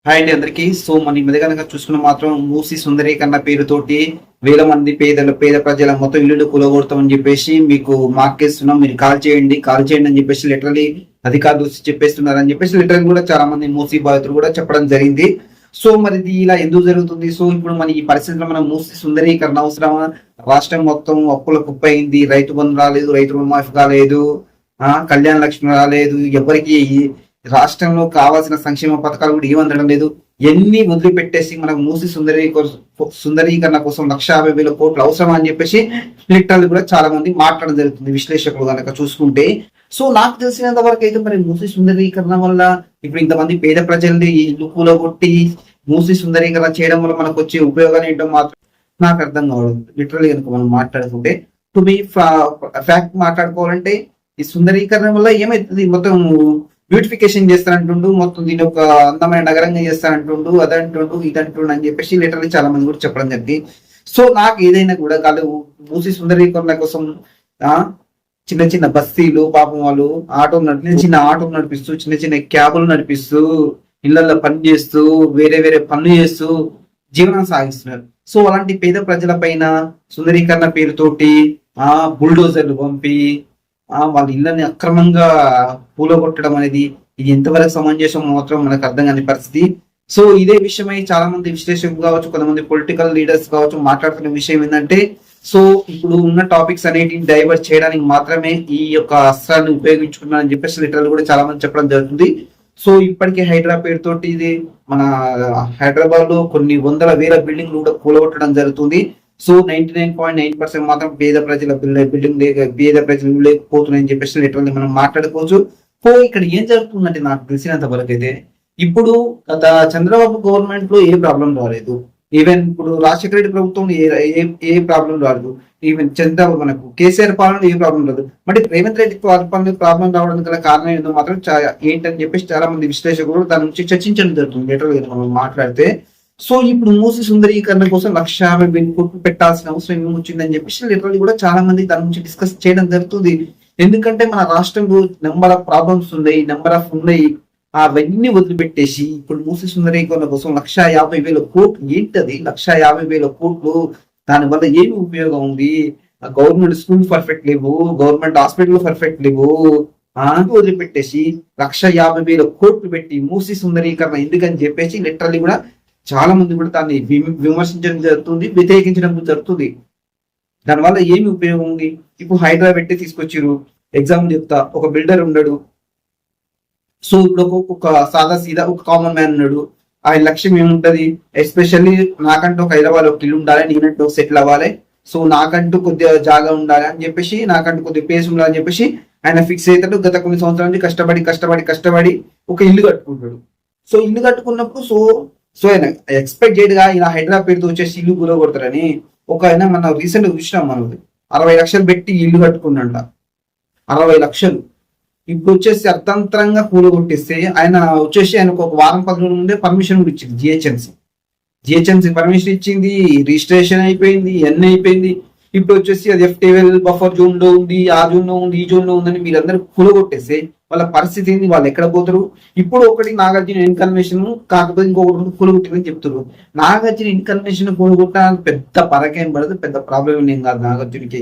Hi అండి అందరికి. So మన ఈ మధ్య కనుక చూసుకున్న మాత్రం మూసి సుందరీకరణ పేరుతోటి వేల మంది పేద ప్రజల మొత్తం ఇల్లు కూలగొడతామని చెప్పేసి మీకు మార్కేస్తున్నాం, మీరు కాల్ చేయండి అని చెప్పేసి లిటరలీ అధికారులు చెప్పేస్తున్నారని చెప్పేసి లిటరల్ కూడా చాలా మంది మూసి బాధితులు కూడా చెప్పడం జరిగింది. సో మరి ఇది ఇలా ఎందుకు జరుగుతుంది? సో ఇప్పుడు మన ఈ పరిస్థితిలో మన మూసి సుందరీకరణ అవసరమా? రాష్ట్రం మొత్తం అప్పుల కుప్పయింది, రైతు బంధు రాలేదు, రైతు రుణమాఫీ కాలేదు, కళ్యాణ లక్ష్మి రాలేదు, ఎవరికి రాష్ట్రంలో కావాల్సిన సంక్షేమ పథకాలు కూడా ఏమందడం లేదు. ఎన్ని వదిలిపెట్టేసి మనకు మూసి సుందరీకరణ కోసం 1,50,000 కోట్లు అవసరం అని చెప్పేసి లిటరల్ కూడా చాలా మంది మాట్లాడడం జరుగుతుంది, విశ్లేషకులు కనుక చూసుకుంటే. సో నాకు తెలిసినంత వరకు అయితే మరి మూసి సుందరీకరణ వల్ల ఇప్పుడు ఇంతమంది పేద ప్రజల్ని ఇల్లు కూలగొట్టి మూసి సుందరీకరణ చేయడం వల్ల మనకు వచ్చే ఉపయోగాలు ఏంటో మాత్రం నాకు అర్థం కావడం. లిటరల్ కనుక మనం మాట్లాడుకుంటే, టు బి ఫ్యాక్ట్ మాట్లాడుకోవాలంటే ఈ సుందరీకరణ వల్ల ఏమైతుంది, మొత్తం బ్యూటిఫికేషన్ చేస్తానంటుండు, మొత్తం దీని ఒక అందమైన నగరంగా చేస్తానంటుండు, అదంటుండు ఇదంటుండు అని చెప్పేసి లిటరల్లీ చాలా మంది కూడా చెప్పడం జరిగింది. సో నాకు ఏదైనా కూడా కాదు మూసి సుందరీకరణ కోసం చిన్న చిన్న బస్తీలు పాపం వాళ్ళు చిన్న ఆటోలు నడిపిస్తూ, చిన్న చిన్న క్యాబులు నడిపిస్తూ, ఇళ్లలో పని చేస్తూ, వేరే వేరే పనులు చేస్తూ జీవనం సాగిస్తున్నారు. సో అలాంటి పేద ప్రజల పైన సుందరీకరణ పేరుతోటి బుల్డోజర్లు పంపి వాళ్ళ ఇళ్ళని అక్రమంగా పూలగొట్టడం అనేది ఇది ఎంతవరకు సమంజసం మాత్రం మనకు అర్థం కాని పరిస్థితి. సో ఇదే విషయమై చాలా మంది విశ్లేషకులు కావచ్చు, కొంతమంది పొలిటికల్ లీడర్స్ కావచ్చు మాట్లాడుతున్న విషయం ఏంటంటే, సో ఇప్పుడు ఉన్న టాపిక్స్ అనేటివి డైవర్ట్ చేయడానికి మాత్రమే ఈ యొక్క అస్త్రాన్ని ఉపయోగించుకున్నారని చెప్పేసి లిటరల్ కూడా చాలా మంది చెప్పడం జరుగుతుంది. సో ఇప్పటికే హైదరాబాద్ పేరుతోటి ఇది మన హైదరాబాద్ లో కొన్ని వందల వేల బిల్డింగ్లు కూడా కూలగొట్టడం జరుగుతుంది. సో 99.9% మాత్రం పేద ప్రజల పేద ప్రజలు లేకపోతున్నాయని చెప్పేసి లిటరల్లీ మనం మాట్లాడుకోవచ్చు. సో ఇక్కడ ఏం జరుగుతుందంటే నాకు తెలిసినంత వరకు అయితే ఇప్పుడు గత చంద్రబాబు గవర్నమెంట్ లో ఏ ప్రాబ్లం రాలేదు, ఈవెన్ ఇప్పుడు రాజశేఖర రెడ్డి ప్రభుత్వం ఏ ప్రాబ్లం రాలేదు, ఈవెన్ చంద్రబాబు మనకు కేసీఆర్ పాలన ఏ ప్రాబ్లం రాదు. బట్ రేవంత్ రెడ్డి ప్రాబ్లం రావడానికి గల కారణం ఏంటో మాత్రం ఏంటని చెప్పేసి చాలా మంది విశ్లేషకులు దాని నుంచి చర్చించడం జరుగుతుంది లిటరల్ మనం మాట్లాడితే. సో ఇప్పుడు మూసి సుందరీకరణ కోసం 1,50,000 కోట్లు పెట్టాల్సిన అవసరం ఏమొచ్చిందని చెప్పేసి లిటరల్లీ కూడా చాలా మంది దాని నుంచి డిస్కస్ చేయడం జరుగుతుంది. ఎందుకంటే మన రాష్ట్రంలో నెంబర్ ఆఫ్ ప్రాబ్లమ్స్ ఉన్నాయి, నెంబర్ ఆఫ్ ఉన్నాయి, అవన్నీ వదిలిపెట్టేసి ఇప్పుడు మూసి సుందరీకరణ కోసం 1,50,000 కోట్లు ఏంటది? 1,50,000 కోట్లు దాని వల్ల ఏమి ఉపయోగం ఉంది? గవర్నమెంట్ స్కూల్ పర్ఫెక్ట్ లేవు, గవర్నమెంట్ హాస్పిటల్ పర్ఫెక్ట్ లేవు, వదిలిపెట్టేసి 1,50,000 కోట్లు పెట్టి మూసి సుందరీకరణ ఎందుకని చెప్పేసి లిటరల్లీ కూడా చాలా మంది కూడా దాన్ని విమర్శించడం జరుగుతుంది, వ్యతిరేకించడం జరుగుతుంది. దానివల్ల ఏమి ఉపయోగం ఉంది? ఇప్పుడు హైదరాబాద్ పెట్టి తీసుకొచ్చారు. ఎగ్జాంపుల్ చెప్తా, ఒక బిల్డర్ ఉన్నాడు. సో ఇప్పుడు ఒక సాదా సీదా ఒక కామన్ మ్యాన్ ఉన్నాడు. ఆయన లక్ష్యం ఏముంటది? ఎస్పెషల్లీ నాకంటూ ఒక హైదరాబాద్ ఒక ఇల్లు ఉండాలి, నేనంటూ సెటిల్ అవ్వాలి, సో నాకంటూ కొద్దిగా జాగా ఉండాలి అని చెప్పేసి, నాకంటూ కొద్దిగా ప్లేస్ ఉండాలని చెప్పేసి ఆయన ఫిక్స్ అవుతాడు. గత కొన్ని సంవత్సరాల నుంచి కష్టపడి ఒక ఇల్లు కట్టుకుంటాడు. సో ఇల్లు కట్టుకున్నప్పుడు సో ఆయన ఎక్స్పెక్ట్ చేయడుగా ఇలా హైదరాబాద్ పేరుతో వచ్చేసి ఇల్లు కూలగొడతారని. ఒక ఆయన మన రీసెంట్ చూసినాం, మనది 60 లక్షలు పెట్టి ఇల్లు కట్టుకున్నాడు. 60 లక్షలు ఇప్పుడు వచ్చేసి అర్థంతరంగా కూలగొట్టేస్తే ఆయన వచ్చేసి ఆయనకు ఒక వారం 10 రోజుల ముందే పర్మిషన్ కూడా ఇచ్చింది జిహెచ్ఎంసీ పర్మిషన్ ఇచ్చింది, రిజిస్ట్రేషన్ అయిపోయింది, అన్ని అయిపోయింది. ఇప్పుడు వచ్చేసి అది FTL బఫర్ జోన్ లో ఉంది, ఆ జోన్ లో ఉంది, ఈ జోన్ లో ఉందని మీరందరూ కూలగొట్టేస్తే వాళ్ళ పరిస్థితి ఏంది? వాళ్ళు ఎక్కడ పోతారు? ఇప్పుడు ఒకటి నాగార్జున ఇన్కన్వేషన్ కాకపోతే ఇంకొకటి కూలగొట్టిందని చెప్తారు. నాగార్జున ఇన్కన్వేషన్ కూలగొట్టాలని పెద్ద పరకేం పడదు, పెద్ద ప్రాబ్లం ఏం కాదు నాగార్జునకి.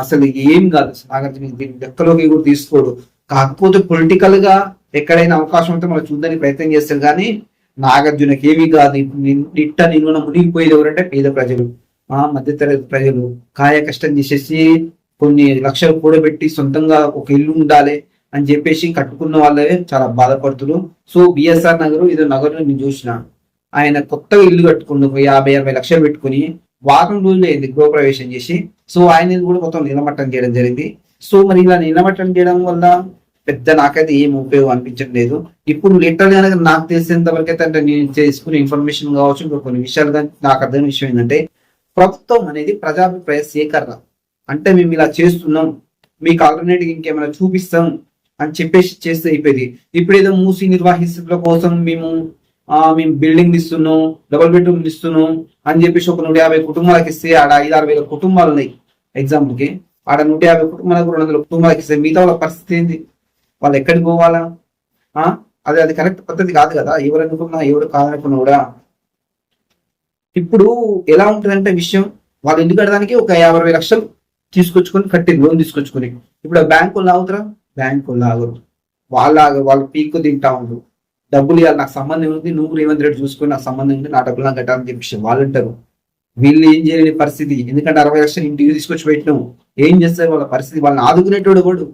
అసలు ఏం కాదు నాగార్జున, లెక్కలోకి కూడా తీసుకోడు. కాకపోతే పొలిటికల్ గా ఎక్కడైనా అవకాశం ఉంటే మనం చూడడానికి ప్రయత్నం చేస్తారు, కానీ నాగార్జునకి ఏమీ కాదు. నిట్ట నిలువన మునిగిపోయేది ఎవరంటే పేద ప్రజలు, మధ్యతరగతి ప్రజలు కాయ కష్టం చేసేసి కొన్ని లక్షలు కూడబెట్టి సొంతంగా ఒక ఇల్లు ఉండాలి అని చెప్పేసి కట్టుకున్న వాళ్ళే చాలా బాధపడుతున్నారు. సో బిఎస్ఆర్ నగర్ ఇదో నగర్ నేను చూసిన, ఆయన కొత్తగా ఇల్లు కట్టుకుని 50-60 లక్షలు పెట్టుకుని వారం రోజులు అయింది గృహప్రవేశం చేసి. సో ఆయన కూడా మొత్తం నిలమట్టం చేయడం జరిగింది. సో మరి ఇలా నిలమట్టం చేయడం వల్ల పెద్ద నాకైతే ఏం ఉపయోగం అనిపించడం లేదు. ఇప్పుడు లిటరల్ గా నాకు తెలిసినంత వరకు అయితే, అంటే నేను చేసుకునే ఇన్ఫర్మేషన్ కావచ్చు, ఇంకా కొన్ని విషయాలుగా నాకు అర్థమైన విషయం ఏంటంటే, ప్రభుత్వం అనేది ప్రజాభిప్రాయ సేకరణ. అంటే మేము ఇలా చేస్తున్నాం, మీకు ఆల్టర్నేటివ్ ఇంకేమైనా చూపిస్తాం అని చెప్పేసి చేస్తే అయిపోయింది. ఇప్పుడు ఏదో మూసి నిర్వాహితుల కోసం మేము బిల్డింగ్ ఇస్తున్నాం, డబుల్ బెడ్రూమ్ ఇస్తున్నాం అని చెప్పేసి ఒక 150 కుటుంబాలకు ఇస్తే ఆడ 5-6 వేల కుటుంబాలు ఉన్నాయి. ఎగ్జాంపుల్ కి ఆడ 150 కుటుంబాలకు 200 కుటుంబాలకు ఇస్తే మిగతా వాళ్ళ పరిస్థితి ఏంది? వాళ్ళు ఎక్కడికి పోవాలా? అది కరెక్ట్ పద్ధతి కాదు కదా, ఎవరు అనుకున్నా ఎవరు కాదనుకున్నా కూడా. ఇప్పుడు ఎలా ఉంటుందంటే విషయం, వాళ్ళు ఇల్లు కట్టడానికి ఒక 50,000 లక్షలు తీసుకొచ్చుకొని కట్టి లోన్ తీసుకొచ్చుకొని, ఇప్పుడు బ్యాంకు వాళ్ళు ఆగుతారా? బ్యాంకు వాళ్ళు ఆగరు. వాళ్ళు పీక్కు తింటా ఉండరు. డబ్బులు ఇవ్వాలి, నాకు సంబంధం ఉంది, నువ్వు రేవంత్ రెడ్డి చూసుకొని నాకు సంబంధం ఉంది, నా డబ్బులు నాకు కట్టాలని చెప్పేసి వాళ్ళు అంటారు. వీళ్ళు ఏం చేయలేని పరిస్థితి, ఎందుకంటే 60 లక్షలు ఇంటికి తీసుకొచ్చి పెట్టినావు. ఏం చేస్తారు వాళ్ళ పరిస్థితి? వాళ్ళని ఆదుకునేటోడు కూడా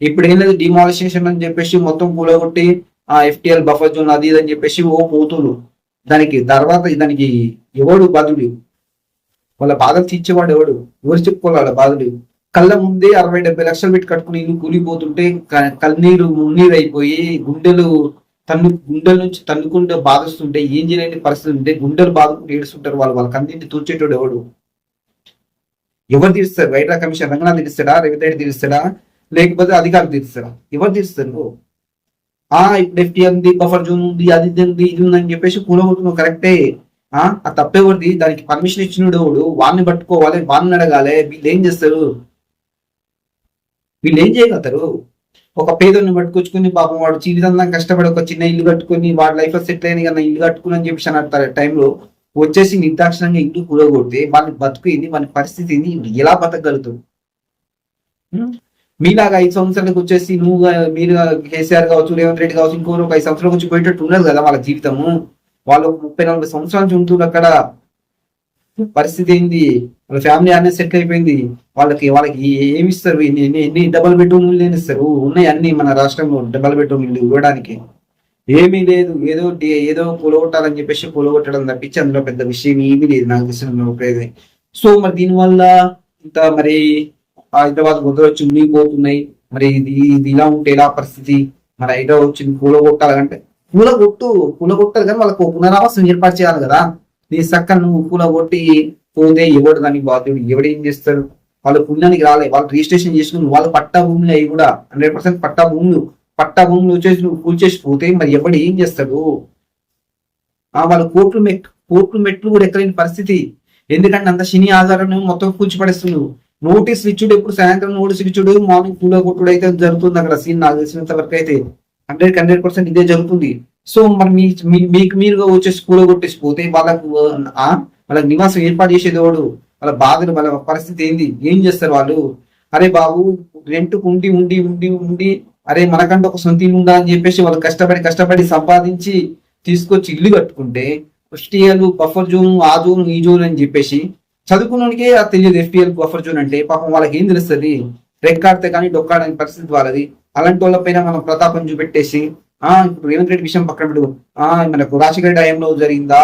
ఇప్పుడు ఏం లేదు, డిమాలిషేషన్ అని చెప్పేసి మొత్తం కూలగొట్టి ఆ FTL బఫర్ జోన్ అది ఇది అని చెప్పేసి పోతులు. దానికి ఎవడు బాధుడు? వాళ్ళ బాధలు తీర్చేవాడు ఎవడు? ఎవరు చెప్పుకోవాలి వాళ్ళ బాధలు? కళ్ళ ముందే 60-70 లక్షలు పెట్టి కట్టుకుని ఇల్లు కూలిపోతుంటే కన్నీరు మున్నీరు అయిపోయి గుండెల నుంచి తన్నుకుంటే బాధిస్తుంటే ఏం చేయలేని పరిస్థితి ఉంటే గుండెలు బాధకుంటూ ఏడుస్తుంటారు. వాళ్ళ కన్నీటిని తూర్చేటోడు ఎవడు? ఎవరు తీరుస్తారు? వైడ్రా కమిషన్ రంగనాథ్ తీరుస్తాడా? రేవంత్ రెడ్డి తీరుస్తాడా? లేకపోతే అధికారులు తీరుస్తారా? ఎవరు తీరుస్తారు? ఇప్పుడు FTL ఉంది, బఫర్ జోన్ ఉంది, అది ఉంది, ఇది ఉందని చెప్పేసి కూలగొట్టుకున్నావు కరెక్టే. ఆ తప్పేవరిది? దానికి పర్మిషన్ ఇచ్చినోడు ఎవడు? వాడిని పట్టుకోవాలి, వాడిని అడగాలి. వీళ్ళు ఏం చేస్తారు? వీళ్ళు ఏం చేయగలుగుతారు? ఒక పేదోడిని పట్టుకొచ్చుకుని పాపం వాడు జీవితంలో కష్టపడి ఒక చిన్న ఇల్లు కట్టుకుని వాడి లైఫ్ సెటిల్ అయిన కన్నా ఇల్లు కట్టుకుని అని చెప్పేసి అంటారు టైంలో వచ్చేసి నిర్దాక్షిణంగా ఇల్లు కూలగొడితే వాళ్ళని బతుకుయింది, వాళ్ళ పరిస్థితి ఎలా బతకగలుగుతాడు? మీలాగా 5 సంవత్సరాలకు వచ్చేసి మీరు కేసీఆర్ కావచ్చు, రేవంత్ రెడ్డి కావచ్చు, ఇంకో ఒక 5 సంవత్సరాలకు వచ్చి పోయేటట్టు ఉండదు కదా వాళ్ళ జీవితము. వాళ్ళు 30-40 సంవత్సరాల నుంచి ఉంటున్నారు అక్కడ. పరిస్థితి ఏంది? వాళ్ళ ఫ్యామిలీ అనేది సెటిల్ అయిపోయింది. వాళ్ళకి ఏమి ఇస్తారు? ఎన్ని డబల్ బెడ్రూమ్లు ఇస్తారు? ఉన్నాయి అన్ని మన రాష్ట్రంలో డబల్ బెడ్రూమ్ ఇల్లు ఇవ్వడానికి ఏమీ లేదు. ఏదో కూలగొట్టాలని చెప్పేసి కూలగొట్టడం తప్పించి అందులో పెద్ద విషయం ఏమీ లేదు నాకు తెలిసిన. సో మరి దీనివల్ల ఇంత మరి హైదరాబాద్ వచ్చి మునిగిపోతున్నాయి. మరి ఇది ఇలా ఉంటే ఎలా పరిస్థితి? మరి హైదరాబాద్ వచ్చి కూలగొట్టాలంటే కూలగొట్టాలి కానీ వాళ్ళకు పునరావాసం ఏర్పాటు చేయాలి కదా. నీ సక్క నువ్వు కూలగొట్టి పోతే ఎవడు దానికి బాధ్యుడు? ఎవడేం చేస్తారు? వాళ్ళు పుణ్యానికి రాలే, వాళ్ళు రిజిస్ట్రేషన్ చేసుకుని వాళ్ళు పట్టా భూములు అవి కూడా 100% పట్టా భూములు వచ్చేసి నువ్వు కూల్చేసి పోతే మరి ఎవడు ఏం చేస్తాడు? వాళ్ళ కోర్టు మెట్లు కూడా ఎక్కలేని పరిస్థితి. ఎందుకంటే అంత శని ఆధారం మొత్తం కూల్చిపడేస్తున్నావు. నోటీసులు ఇచ్చుడు, ఎప్పుడు సాయంత్రం నోటీసులు ఇచ్చుడు, మార్నింగ్ కూలగొట్టుడు అయితే జరుగుతుంది అక్కడ. సీన్ నాకు తెలిసినంత వరకు అయితే 100% ఇదే జరుగుతుంది. సో మరి మీకు మీరుగా వచ్చేసి కూలగొట్టేసి పోతే వాళ్ళకి నివాసం ఏర్పాటు చేసేది ఎవడు? వాళ్ళ బాధలు, వాళ్ళ పరిస్థితి ఏంది? ఏం చేస్తారు వాళ్ళు? అరే బాబు, రెంట్కు ఉండి ఉండి ఉండి ఉండి అరే మనకంటే ఒక సొంత ఇల్లు ఉందా అని చెప్పేసి వాళ్ళు కష్టపడి సంపాదించి తీసుకొచ్చి ఇల్లు కట్టుకుంటే FTL బఫర్ జోన్, ఆ జోన్, ఈ జోన్ అని చెప్పేసి చదువుకున్నకే తెలియదు. FTL బఫర్ జోన్ అంటే పాపం వాళ్ళకి ఏం తెలుస్తుంది? రెక్కాడితే కానీ డొక్కాడని పరిస్థితి వాళ్ళది. అలాంటి వాళ్ళ పైన మనం ప్రతాపం చూపెట్టేసి ఇప్పుడు రేవంత్ రెడ్డి విషయం పక్కన పెట్టు. మనకు రాజశేఖర హయాంలో జరిగిందా,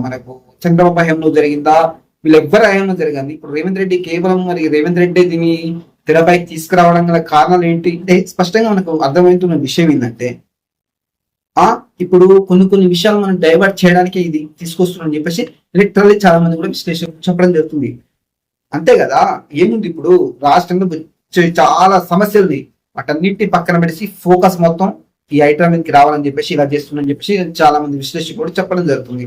మనకు చంద్రబాబు హయాంలో జరిగిందా, వీళ్ళెవ్వరి హయాంలో జరిగింది. ఇప్పుడు రేవంత్ రెడ్డి కేవలం మరి రేవంత్ రెడ్డి దీన్ని తెరపైకి తీసుకురావడం గల కారణాలు ఏంటి అంటే స్పష్టంగా మనకు అర్థమవుతున్న విషయం ఏంటంటే ఇప్పుడు కొన్ని విషయాలు మనం డైవర్ట్ చేయడానికి ఇది తీసుకొస్తున్నాం చెప్పేసి లిటరల్లీ చాలా మంది కూడా విశ్లేషణ చెప్పడం జరుగుతుంది. అంతే కదా. ఏముంది ఇప్పుడు రాష్ట్రంలో చాలా సమస్యలు ఉన్నాయి, వాటన్నిటిని పక్కన పెట్టి ఫోకస్ మొత్తం ఈ ఐటమ్కి రావాలని చెప్పేసి ఇలా చేస్తుందని చెప్పేసి చాలా మంది విశ్లేషకులు కూడా చెప్పడం జరుగుతుంది.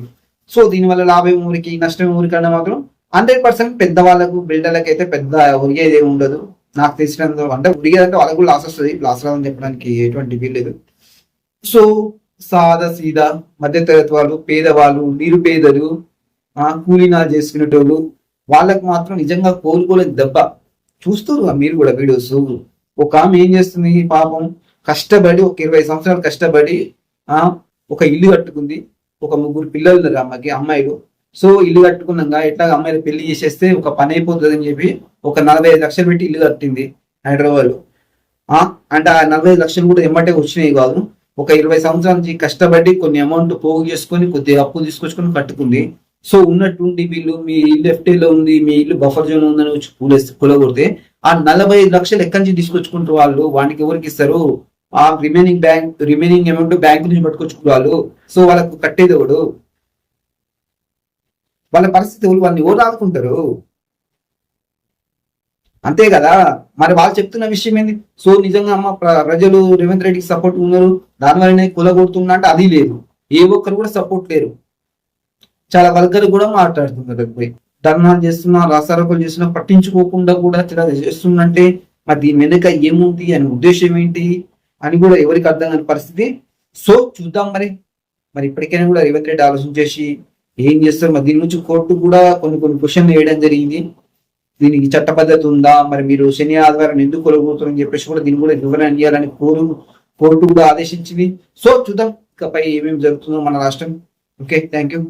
సో దీనివల్ల లాభం ఊరికి నష్టం ఊరికన్నా మాత్రం 100% పెద్దవాళ్ళకు బిల్డర్లకు అయితే పెద్ద ఉరిగేది ఏమి ఉండదు నాకు తెలిసినంత. అంటే ఉరిగేదంటే వాళ్ళకు కూడా లాస్ వస్తుంది, లాస్ రాదని చెప్పడానికి ఎటువంటి వీల్లేదు. సో సాదా సీదా మధ్యతరగతి వాళ్ళు, పేదవాళ్ళు, నిరుపేదలు, కూలీనాలు చేసుకునేటోళ్ళు వాళ్ళకు మాత్రం నిజంగా కోలుకోలేదు దెబ్బ. చూస్తారు మీరు కూడా వీడియోస్. ఒక ఆమె ఏం చేస్తుంది పాపం, కష్టపడి ఒక 20 సంవత్సరాలు కష్టపడి ఒక ఇల్లు కట్టుకుంది. ఒక 3 పిల్లలు ఉన్నారు అమ్మాయిలు. సో ఇల్లు కట్టుకున్నాక ఎట్లా అమ్మాయిలు పెళ్లి చేసేస్తే ఒక పని అయిపోతుంది అని చెప్పి ఒక 45 లక్షలు పెట్టి ఇల్లు కట్టింది హైదరాబాద్ లో. అంటే ఆ 45 లక్షలు కూడా ఎమ్మటే వచ్చినాయి కాదు. ఒక 20 సంవత్సరాల నుంచి కష్టపడి కొన్ని అమౌంట్ పోగు చేసుకొని కొద్దిగా అప్పు తీసుకొచ్చుకొని కట్టుకుంది. సో ఉన్నట్టుండి వీళ్ళు మీ ఇల్లు FTL ఉంది, మీ ఇల్లు బఫర్ జోన్ ఉందని వచ్చి కూలగొడితే ఆ 45 లక్షలు ఎక్కడి నుంచి తీసుకొచ్చుకుంటారు వాళ్ళు? వానికి ఎవరికి ఇస్తారు? ఆ రిమైనింగ్ అమౌంట్ బ్యాంకు నుంచి పట్టుకొచ్చుకుంటారు వాళ్ళు. సో వాళ్ళకు కట్టేది ఎవడు? వాళ్ళ పరిస్థితి వాళ్ళని ఎవరు ఆదుకుంటారు? అంతే కదా. మరి వాళ్ళు చెప్తున్న విషయం ఏంది? సో నిజంగా ప్రజలు రేవంత్ రెడ్డికి సపోర్ట్ ఉన్నారు, దానివల్లనే కూలగొడుతున్నా అంటే అది లేదు. ఏ ఒక్కరు కూడా సపోర్ట్ లేరు. చాలా వల్గర్ కూడా మాట్లాడుతున్నారు. ధర్నాలు చేస్తున్నా, రాసారోకలు చేస్తున్నా, పట్టించుకోకుండా కూడా చేస్తుందంటే మరి దీని వెనుక ఏముంది అని ఉద్దేశం ఏంటి? అని కూడా ఎవరికి అర్థం కాని పరిస్థితి. సో చూద్దాం మరి ఇప్పటికైనా కూడా రేవంత్ రెడ్డి ఆలోచన చేసి ఏం చేస్తారు. మరి దీని నుంచి కోర్టు కూడా కొన్ని క్వశ్చన్లు వేయడం జరిగింది. దీనికి చట్టబద్ధత ఉందా, మరి మీరు శని ఆదివారం ఎందుకు కొలగొడుతారని చెప్పేసి కూడా దీన్ని కూడా వివరణ ఇవ్వాలని కోర్టు కూడా ఆదేశించింది. సో చూద్దాం ఇకపై ఏమేమి జరుగుతుందో మన రాష్ట్రం. Okay, thank you.